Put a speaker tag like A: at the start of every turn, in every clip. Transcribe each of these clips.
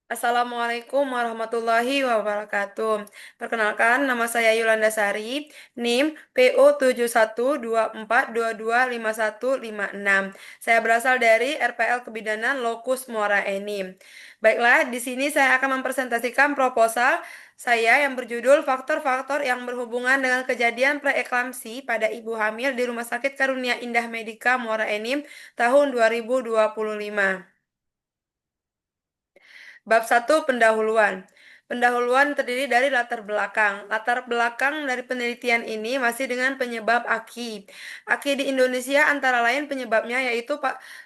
A: Assalamualaikum warahmatullahi wabarakatuh. Perkenalkan, nama saya Yolanda Sari, NIM PO 7124225156. Saya berasal dari RPL Kebidanan Lokus Muara Enim. Baiklah, di sini saya akan mempresentasikan proposal saya yang berjudul Faktor-faktor yang berhubungan dengan kejadian preeklamsi pada ibu hamil di Rumah Sakit Karunia Indah Medika Muara Enim tahun 2025. Bab satu Pendahuluan. Pendahuluan terdiri dari latar belakang. Latar belakang dari penelitian ini masih dengan penyebab AKI. AKI di Indonesia antara lain penyebabnya yaitu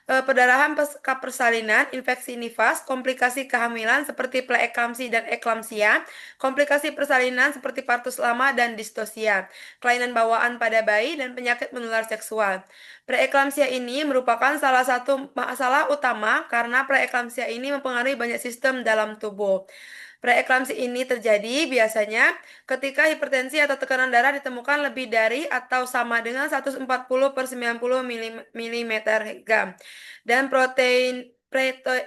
A: perdarahan pasca persalinan, infeksi nifas, komplikasi kehamilan seperti preeklamsi dan eklamsia, komplikasi persalinan seperti partus lama dan distosia, kelainan bawaan pada bayi dan penyakit menular seksual. Preeklamsia ini merupakan salah satu masalah utama karena preeklamsia ini mempengaruhi banyak sistem dalam tubuh. Preeklamsi ini terjadi biasanya ketika hipertensi atau tekanan darah ditemukan lebih dari atau sama dengan 140 per 90 mm Hg dan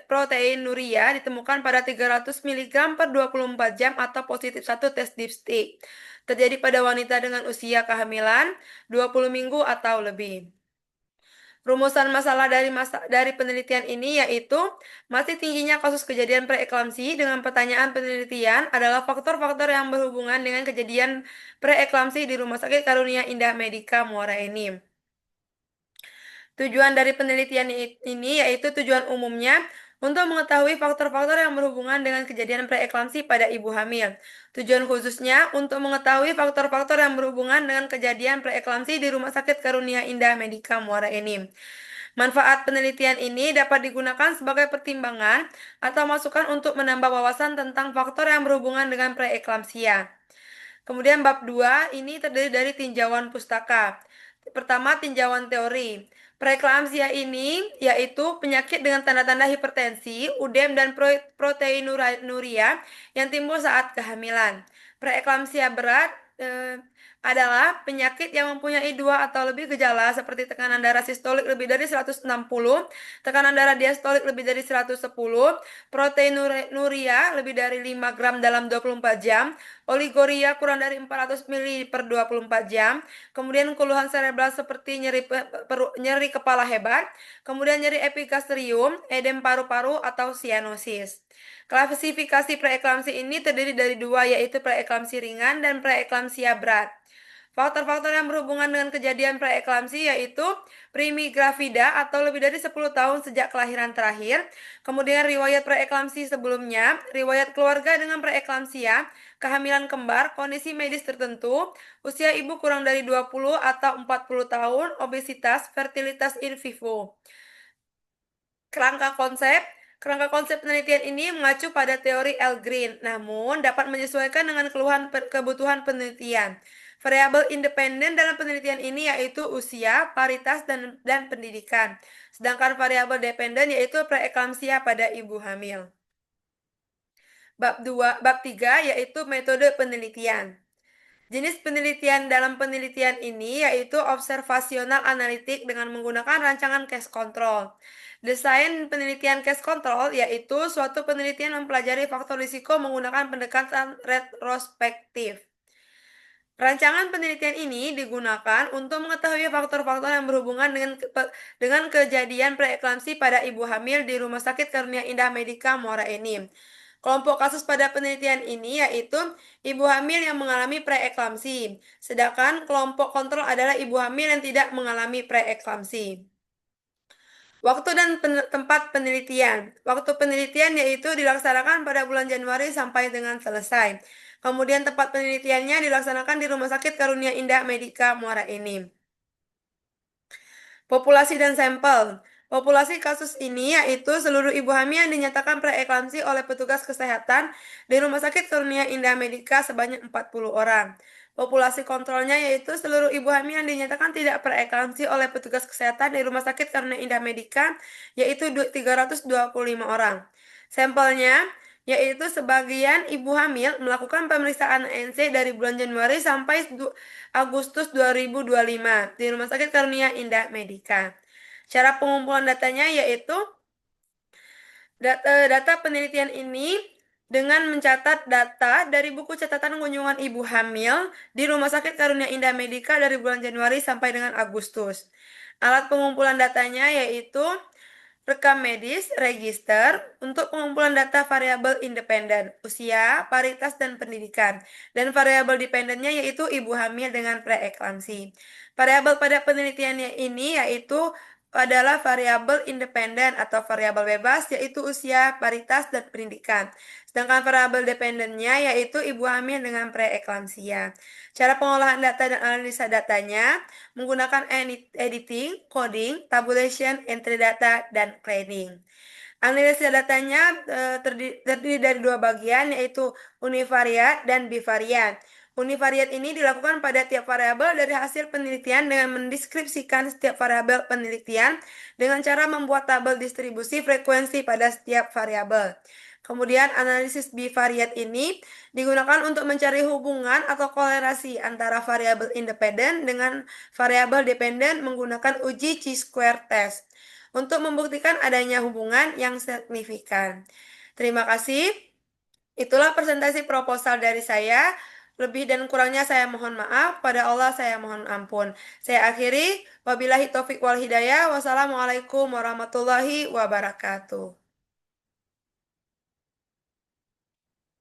A: proteinuria ditemukan pada 300 mg per 24 jam atau positif satu tes dipstik. Terjadi pada wanita dengan usia kehamilan 20 minggu atau lebih. Rumusan masalah dari penelitian ini yaitu masih tingginya kasus kejadian preeklamsi dengan pertanyaan penelitian adalah faktor-faktor yang berhubungan dengan kejadian preeklamsi di Rumah Sakit Karunia Indah Medika Muara Enim. Tujuan dari penelitian ini yaitu tujuan umumnya untuk mengetahui faktor-faktor yang berhubungan dengan kejadian preeklamsi pada ibu hamil. Tujuan khususnya untuk mengetahui faktor-faktor yang berhubungan dengan kejadian preeklamsi di Rumah Sakit Karunia Indah Medika Muara Enim. Manfaat penelitian ini dapat digunakan sebagai pertimbangan atau masukan untuk menambah wawasan tentang faktor yang berhubungan dengan preeklamsia. Kemudian bab 2 ini terdiri dari tinjauan pustaka. Pertama, tinjauan teori. Preeklamsia ini yaitu penyakit dengan tanda-tanda hipertensi, udem, dan proteinuria yang timbul saat kehamilan. Preeklamsia berat adalah penyakit yang mempunyai dua atau lebih gejala seperti tekanan darah sistolik lebih dari 160, tekanan darah diastolik lebih dari 110, proteinuria lebih dari 5 gram dalam 24 jam, oligoria kurang dari 400 mili per 24 jam, kemudian keluhan serebral seperti nyeri kepala hebat, kemudian nyeri epigastrium, edem paru-paru atau sianosis. Klasifikasi preeklamsi ini terdiri dari dua, yaitu preeklamsi ringan dan preeklamsia berat. Faktor-faktor yang berhubungan dengan kejadian preeklamsi yaitu primigravida atau lebih dari 10 tahun sejak kelahiran terakhir, kemudian riwayat preeklamsi sebelumnya, riwayat keluarga dengan preeklamsia, kehamilan kembar, kondisi medis tertentu, usia ibu kurang dari 20 atau 40 tahun, obesitas, fertilitas in vivo. Kerangka konsep Kerangka konsep penelitian ini mengacu pada teori L. Green, namun dapat menyesuaikan dengan kebutuhan penelitian. Variabel independen dalam penelitian ini yaitu usia, paritas, dan pendidikan. Sedangkan variabel dependen yaitu preeklamsia pada ibu hamil. Bab 3 yaitu metode penelitian. Jenis penelitian dalam penelitian ini yaitu observasional analitik dengan menggunakan rancangan case control. Desain penelitian case control yaitu suatu penelitian mempelajari faktor risiko menggunakan pendekatan retrospektif. Rancangan penelitian ini digunakan untuk mengetahui faktor-faktor yang berhubungan dengan kejadian preeklamsi pada ibu hamil di Rumah Sakit Karunia Indah Medika Muara Enim. Kelompok kasus pada penelitian ini yaitu ibu hamil yang mengalami preeklamsi, sedangkan kelompok kontrol adalah ibu hamil yang tidak mengalami preeklamsi. Waktu dan tempat penelitian. Waktu penelitian yaitu dilaksanakan pada bulan Januari sampai dengan selesai. Kemudian tempat penelitiannya dilaksanakan di Rumah Sakit Karunia Indah Medika Muara Enim. Populasi dan sampel. Populasi kasus ini yaitu seluruh ibu hamil yang dinyatakan preeklamsi oleh petugas kesehatan di Rumah Sakit Karunia Indah Medika sebanyak 40 orang. Populasi kontrolnya yaitu seluruh ibu hamil yang dinyatakan tidak preeklamsi oleh petugas kesehatan di Rumah Sakit Karunia Indah Medika yaitu 325 orang. Sampelnya yaitu sebagian ibu hamil melakukan pemeriksaan ANC dari bulan Januari sampai Agustus 2025 di Rumah Sakit Karunia Indah Medika. Cara pengumpulan datanya yaitu Data penelitian ini dengan mencatat data dari buku catatan kunjungan ibu hamil di Rumah Sakit Karunia Indah Medika dari bulan Januari sampai dengan Agustus. Alat pengumpulan datanya yaitu rekam medis, register, untuk pengumpulan data variabel independen, usia, paritas, dan pendidikan. Dan variabel dependennya yaitu ibu hamil dengan preeklamsi. Variabel pada penelitiannya ini yaitu adalah variabel independen atau variabel bebas yaitu usia, paritas, dan pendidikan. Sedangkan variabel dependennya yaitu ibu hamil dengan preeklamsia. Cara pengolahan data dan analisa datanya menggunakan editing, coding, tabulation, entry data, dan cleaning. Analisa datanya terdiri dari dua bagian, yaitu univariat dan bivariat. Univariat ini dilakukan pada tiap variabel dari hasil penelitian dengan mendeskripsikan setiap variabel penelitian dengan cara membuat tabel distribusi frekuensi pada setiap variabel. Kemudian analisis bivariat ini digunakan untuk mencari hubungan atau kolerasi antara variabel independen dengan variabel dependen menggunakan uji chi-square test untuk membuktikan adanya hubungan yang signifikan. Terima kasih. Itulah presentasi proposal dari saya. Lebih dan kurangnya saya mohon maaf. Pada Allah saya mohon ampun. Saya akhiri. Wabillahi taufik wal hidayah. Wassalamualaikum warahmatullahi wabarakatuh.